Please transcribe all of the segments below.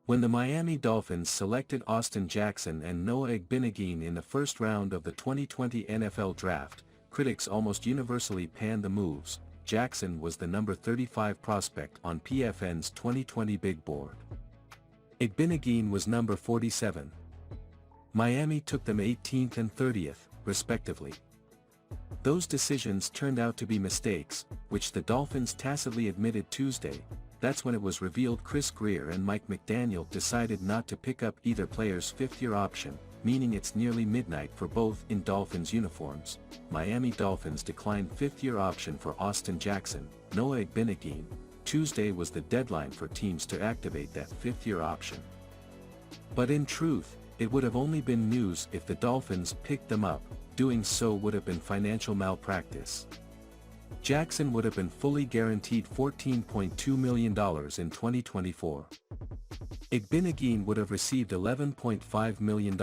When the Miami Dolphins selected Austin Jackson and Noah Igbinoghene in the first round of the 2020 NFL Draft, critics almost universally panned the moves. Jackson was the number 35 prospect on PFN's 2020 Big Board. Igbinoghene was number 47. Miami took them 18th and 30th, respectively. Those decisions turned out to be mistakes, which the Dolphins tacitly admitted Tuesday. That's when it was revealed Chris Grier and Mike McDaniel decided not to pick up either player's fifth-year option, meaning it's nearly midnight for both in Dolphins uniforms. Miami Dolphins declined fifth-year option for Austin Jackson. Noah Igbinoghene. Tuesday was the deadline for teams to activate that fifth-year option. But in truth, it would have only been news if the Dolphins picked them up. Doing so would have been financial malpractice. Jackson would have been fully guaranteed $14.2 million in 2024. Igbinoghene would have received $11.5 million.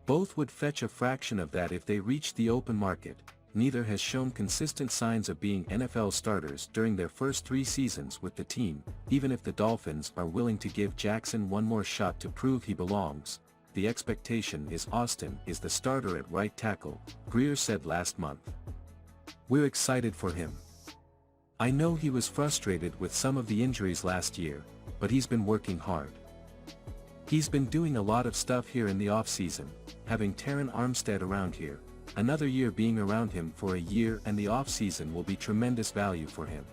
Both would fetch a fraction of that if they reached the open market. Neither has shown consistent signs of being NFL starters during their first 3 seasons with the team. Even if the Dolphins are willing to give Jackson one more shot to prove he belongs, the expectation is Austin is the starter at right tackle, Grier said last month. We're excited for him. I know he was frustrated with some of the injuries last year, but he's been working hard. He's been doing a lot of stuff here in the offseason, having Terron Armstead around here, another year being around him for a year, and the offseason will be tremendous value for him.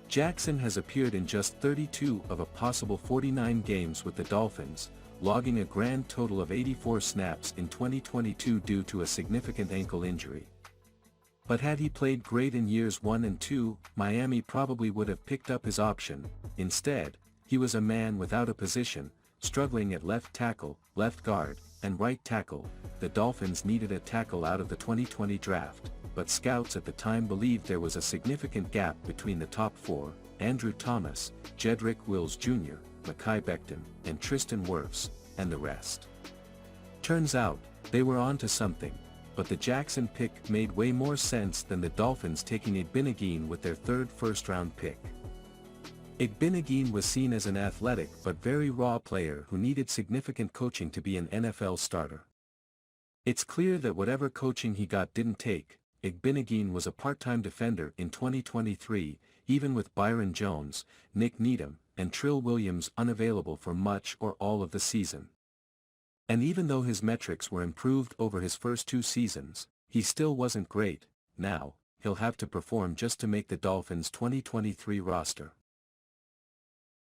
Jackson has appeared in just 32 of a possible 49 games with the Dolphins, logging a grand total of 84 snaps in 2022 due to a significant ankle injury. But had he played great in years 1 and 2, Miami probably would have picked up his option. Instead, he was a man without a position, struggling at left tackle, left guard, and right tackle. The Dolphins needed a tackle out of the 2020 draft, but scouts at the time believed there was a significant gap between the top 4, Andrew Thomas, Jedrick Wills Jr., Mekhi Becton, and Tristan Wirfs, and the rest. Turns out, they were on to something, but the Jackson pick made way more sense than the Dolphins taking Igbinoghene with their 3rd first-round pick. Igbinoghene was seen as an athletic but very raw player who needed significant coaching to be an NFL starter. It's clear that whatever coaching he got didn't take. Igbinoghene was a part-time defender in 2023, even with Byron Jones, Nick Needham, and Trill Williams unavailable for much or all of the season. And even though his metrics were improved over his first 2 seasons, he still wasn't great. Now, he'll have to perform just to make the Dolphins' 2023 roster.